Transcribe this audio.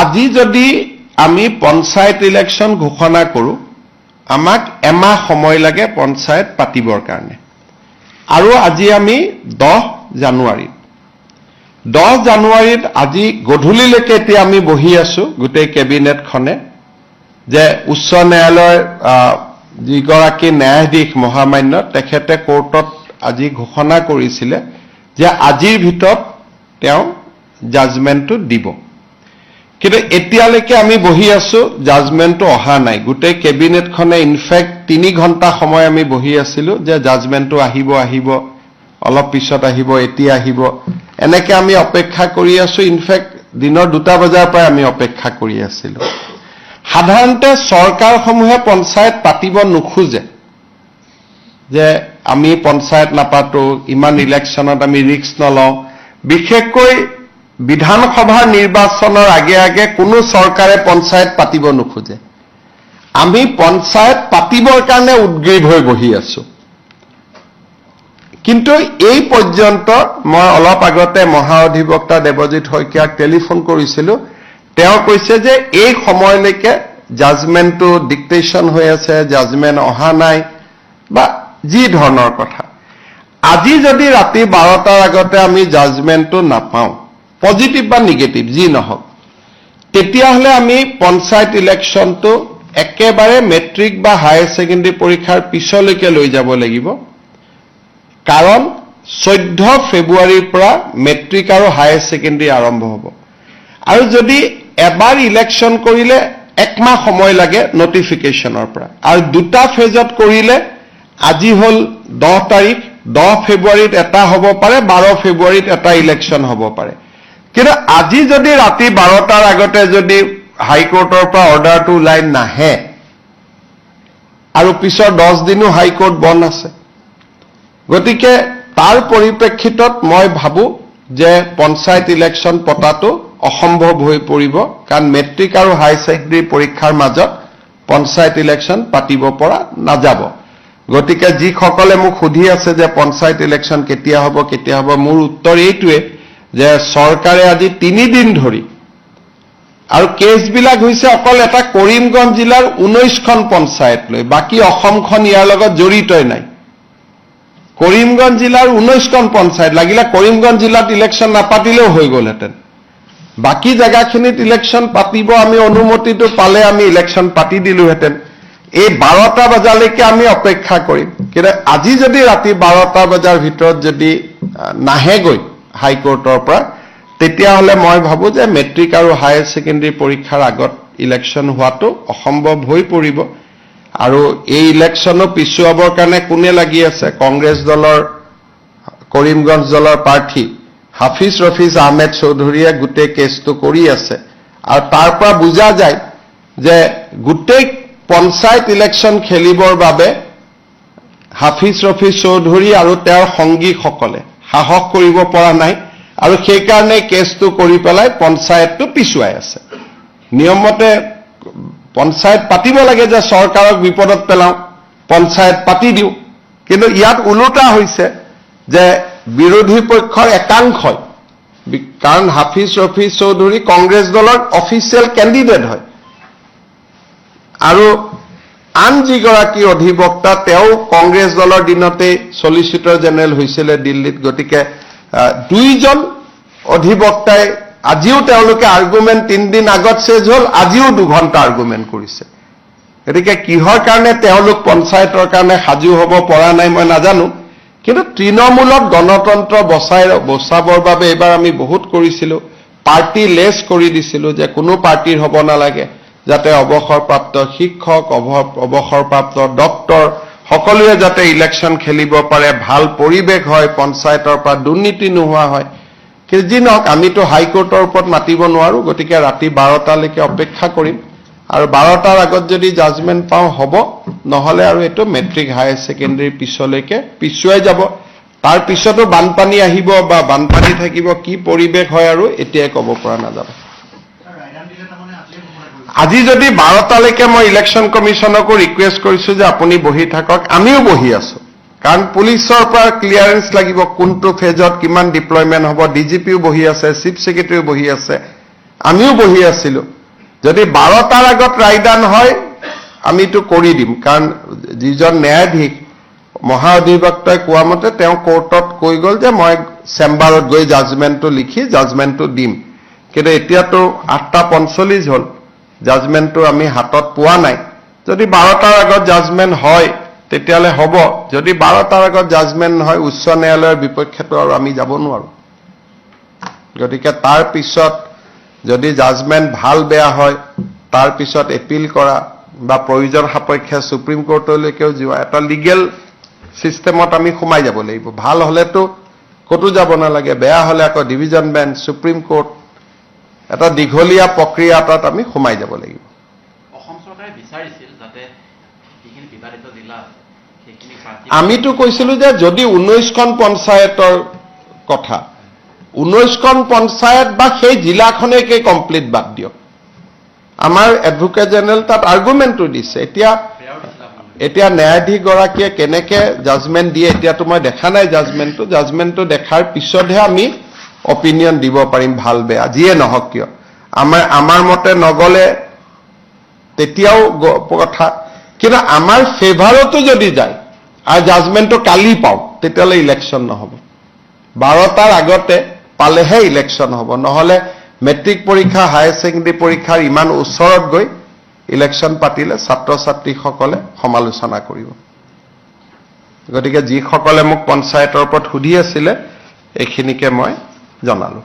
আজি যদি আমি পঞ্চায়ত ইলেকশ্যন ঘোষণা কৰোঁ আমাক এমাহ সময় লাগে পঞ্চায়ত পাতিবৰ কাৰণে আৰু আজি আমি 10 জানুৱাৰীত আজি গধূলিলৈকে এতিয়া আমি বহি আছো গোটেই কেবিনেটখনে যে উচ্চ ন্যায়ালয়ৰ যিগৰাকী ন্যায়াধীশ মহামান্য তেখেতে কোৰ্টত আজি ঘোষণা কৰিছিলে যে আজিৰ ভিতৰত তেওঁ জাজমেণ্টটো দিব কিন্তু এতিয়ালৈকে আমি বহি আছো জাজমেণ্টটো অহা নাই গোটেই কেবিনেটখনে ইনফেক্ট 3 ঘণ্টা সময় আমি বহি আছিলো যে জাজমেণ্টটো আহিব অলপ পিছত আহিব এতিয়া আহিব এনেকৈ আমি অপেক্ষা কৰি আছো ইনফেক্ট দিনৰ 2টা বজাৰ পৰা আমি অপেক্ষা কৰি আছিলো সাধাৰণতে চৰকাৰসমূহে পঞ্চায়ত পাতিব নোখোজে যে আমি পঞ্চায়ত নাপাতো ইমান ইলেকশ্যনত আমি ৰিস্ক নলওঁ বিশেষকৈ বিধানসভাৰ নিৰ্বাচনৰ আগে কোনো চৰকাৰে পঞ্চায়ত পাতিব নোখোজে আমি পঞ্চায়ত পাতিবৰ কাৰণে উদ্গ্ৰীৱ হৈ বহি আছো কিন্তু এই পৰ্যন্ত মই অলপ আগতে মহাঅধিবক্তা দেৱজিৎ শইকীয়াক টেলিফোন কৰিছিলো তেওঁ কৈছে যে এই সময়লৈকে জাজমেণ্টটো ডিক্টেশ্যন হৈ আছে জাজমেণ্ট অহা নাই বা যি ধৰণৰ কথা আজি যদি ৰাতি 12টাৰ আগতে আমি জাজমেণ্টটো নাপাওঁ পজিটিভ বা নিগেটিভ যি নহওক তেতিয়াহলে আমি পঞ্চায়ত ইলেকশ্যনটো একেবাৰে মেট্ৰিক বা হায়াৰ সেকেন্ডাৰী পৰীক্ষাৰ পিছলৈকে লৈ যাব লাগিব কাৰণ 14 ফেব্ৰুৱাৰীৰ পৰা মেট্ৰিক আৰু হায়াৰ সেকেন্ডাৰী আৰম্ভ হ'ব আৰু যদি এবাৰ ইলেকশ্যন কৰিলে একমাহ সময় লাগে নটিফিকেশনৰ পৰা আৰু দুটা ফেজত কৰিলে আজি হল 10 তাৰিখ 10 ফেব্ৰুৱাৰীত এটা হ'ব পাৰে 12 ফেব্ৰুৱাৰীত এটা ইলেকশ্যন হ'ব পাৰে কিন্তু আজি যদি ৰাতি 12টাৰ আগতে যদি হাইকোৰ্টৰ পৰা অৰ্ডাৰটো ওলাই নাহে আৰু পিছৰ 10 দিনো হাইকোৰ্ট বন্ধ আছে গতিকে তাৰ পৰিপ্ৰেক্ষিতত মই ভাবো যে পঞ্চায়ত ইলেকশ্যন পতাটো অসম্ভৱ হৈ পৰিব কাৰণ মেট্ৰিক আৰু হাই সেকেন্ডাৰী পৰীক্ষাৰ মাজত পঞ্চায়ত ইলেকশ্যন পাতিব পৰা নাযাব গতিকে যি সকলে মোক সুধি আছে যে পঞ্চায়ত ইলেকশ্যন কেতিয়া হ'ব মোৰ উত্তৰ এইটোৱে যে চৰকাৰে আজি 3 দিন ধৰি আৰু কেছবিলাক হৈছে অকল এটা কৰিমগঞ্জ জিলাৰ 19খন পঞ্চায়ত লৈ বাকি অসমখন ইয়াৰ লগত জড়িতই নাই কৰিমগঞ্জ জিলাৰ 19খন পঞ্চায়ত লাগিলে কৰিমগঞ্জ জিলাত ইলেকশ্যন নাপাতিলেও হৈ গ'লহেঁতেন বাকি জায়গাখিনিত ইলেকশ্যন পাতিব আমি অনুমতিটো পালে আমি ইলেকশ্যন পাতি দিলোহেঁতেন এই 12টা বজালৈকে আমি অপেক্ষা কৰিম কিন্তু আজি যদি ৰাতি 12টা বজাৰ ভিতৰত যদি নাহেগৈ হাইকোৰ্টৰ পৰা তেতিয়াহলে মই ভাবো যে মেট্ৰিক আৰু হায়াৰ সেকেন্ডাৰী পৰীক্ষাৰ আগত ইলেকশ্যন হোৱাটো অসম্ভৱ হৈ পৰিব আৰু এই ইলেকশ্যনো পিছুৱাবৰ কাৰণে কোনে লাগি আছে কংগ্ৰেছ দলৰ কৰিমগঞ্জ দলৰ প্ৰাৰ্থী হাফিজ ৰফিজ আহমেদ চৌধুৰীয়ে গোটেই কেছটো কৰি আছে আৰু তাৰ পৰা বুজা যায় যে গোটেই পঞ্চায়ত ইলেকশ্যন খেলিবৰ বাবে হাফিজ ৰফিজ চৌধুৰী আৰু তেওঁৰ সংগীসকলে সাহস কৰিব পৰা নাই আৰু সেই কাৰণে কেছটো কৰি পেলাই পঞ্চায়তটো পিছুৱাই আছে নিয়মমতে পঞ্চায়ত পাতিব লাগে যে চৰকাৰক বিপদত পেলাও পঞ্চায়ত পাতি দিও কিন্তু ইয়াত উলটা হৈছে যে বিৰোধী পক্ষৰ একাংশই কাৰণ হাফিজ ৰফিজ চৌধুৰী কংগ্ৰেছ দলৰ অফিচিয়েল কেণ্ডিডেট হয় আৰু আন যিগৰাকী অধিবক্তা তেওঁ কংগ্ৰেছ দলৰ দিনতে সলিচিটৰ জেনেৰেল হৈছিলে দিল্লীত গতিকে দুইজন অধিবক্তাই আজিও তেওঁলোকে আৰ্গুমেণ্ট 3 দিন আগত শেষ হল আজিও 2 ঘণ্টা আৰ্গুমেণ্ট কৰিছে গতিকে কিহৰ কাৰণে তেওঁলোক পঞ্চায়তৰ কাৰণে সাজু হ'ব পৰা নাই মই নাজানো কিন্তু তৃণমূলক গণতন্ত্ৰ বচাবৰ বাবে এবাৰ আমি বহুত কৰিছিলো পাৰ্টি লেছ কৰি দিছিলো যে কোনো পাৰ্টিৰ হ'ব নালাগে যাতে অৱসৰপ্ৰাপ্ত শিক্ষক অৱসৰপ্ৰাপ্ত ডক্টৰ সকলোৱে যাতে ইলেকশ্যন খেলিব পাৰে ভাল পৰিৱেশ হয় পঞ্চায়তৰ পৰা দুৰ্নীতি নোহোৱা হয় কিন্তু যি নহওক আমিতো হাইকোৰ্টৰ ওপৰত মাতিব নোৱাৰো গতিকে ৰাতি 12টালৈকে অপেক্ষা কৰিম আৰু 12টাৰ আগত যদি জাজমেণ্ট পাওঁ হ'ব নহলে আৰু এটো মেট্ৰিক হায়াৰ সেকেন্ডাৰী পিছলৈকে পিছুৱাই যাব তাৰ পিছতো বানপানী আহিব বা বানপানী থাকিব কি পৰিৱেশ হয় আৰু এতিয়াই ক'ব পৰা নাযাব আজি যদি 12টালৈকে মই ইলেকশ্যন কমিশনকো ৰিকুৱেষ্ট কৰিছো যে আপুনি বহি থাকক আমিও বহি আছো কাৰণ পুলিচৰ পৰা ক্লিয়াৰেন্স লাগিব কোনটো ফেজত কিমান ডিপ্লয়মেন্ট হ'ব ডিজিপিও বহি আছে চিফ সেক্ৰেটাৰীও বহি আছে আমিও বহি আছিলো যদি 12টাৰ আগত ৰায়দান হয় আমিতো কৰি দিম, কাৰণ যিজন ন্যায়াধীশ মহা অধিবক্তাই কোৱা মতে তেওঁ কোৰ্টত কৈ গ'ল যে মই চেম্বাৰত গৈ জাজমেণ্টটো লিখি জাজমেণ্টটো দিম। কিন্তু এতিয়াতো 8:45 হ'ল, জাজমেণ্টটো আমি হাতত পোৱা নাই। যদি 12টাৰ আগত জাজমেণ্ট হয় তেতিয়াহ'লে হ'ব, যদি 12টাৰ আগত জাজমেণ্ট নহয় উচ্চ ন্যায়ালয়ৰ বিপক্ষেতো আৰু আমি যাব নোৱাৰোঁ। গতিকে তাৰ পিছত যদি জাজমেণ্ট ভাল বেয়া হয় তাৰ পিছত এপিল কৰা বা প্ৰয়োজন সাপেক্ষে সুপ্ৰিম কোৰ্টলৈকেও যোৱা এটা লিগেল চিষ্টেমত আমি সোমাই যাব লাগিব। ভাল হ'লেতো ক'তো যাব নালাগে, বেয়া হ'লে আকৌ ডিভিজন বেঞ্চ, সুপ্ৰিম কোৰ্ট, এটা দীঘলীয়া প্ৰক্ৰিয়া এটাত আমি সোমাই যাব লাগিব। অসম চৰকাৰে বিচাৰিছিল যাতে যিখিনি বিবাদিত জিলা আছে সেইখিনি আমিতো কৈছিলো যে যদি 19খন পঞ্চায়তৰ কথা, 19খন পঞ্চায়ত বা সেই জিলাখনেকে কমপ্লিট বাদ দিয়ক। আমাৰ এডভোকেট জেনেৰেল তাত আৰ্গুমেণ্টটো দিছে। এতিয়া ন্যায়াধীশগৰাকীয়ে কেনেকে জাজমেণ্ট দিয়ে এতিয়াতো মই দেখা নাই জাজমেণ্টটো দেখাৰ পিছতহে আমি অপিনিয়ন দিব পাৰিম ভাল বেয়া, যিয়ে নহওক কিয়। আমাৰ মতে নগ'লে তেতিয়াও কথা, কিন্তু আমাৰ ফেভাৰতো যদি যায় আৰু জাজমেণ্টটো কালি পাওঁ তেতিয়াহ'লে ইলেকশ্যন নহ'ব। 12টাৰ আগতে পালেহে ইলেকশ্যন হ'ব, নহ'লে মেট্ৰিক পৰীক্ষা হায়াৰ ছেকেণ্ডেৰী পৰীক্ষাৰ ইমান ওচৰত গৈ ইলেকশ্যন পাতিলে ছাত্ৰ ছাত্ৰীসকলে সমালোচনা কৰিব। গতিকে যিসকলে মোক পঞ্চায়তৰ ওপৰত সুধি আছিলে এইখিনিকে মই জনালোঁ।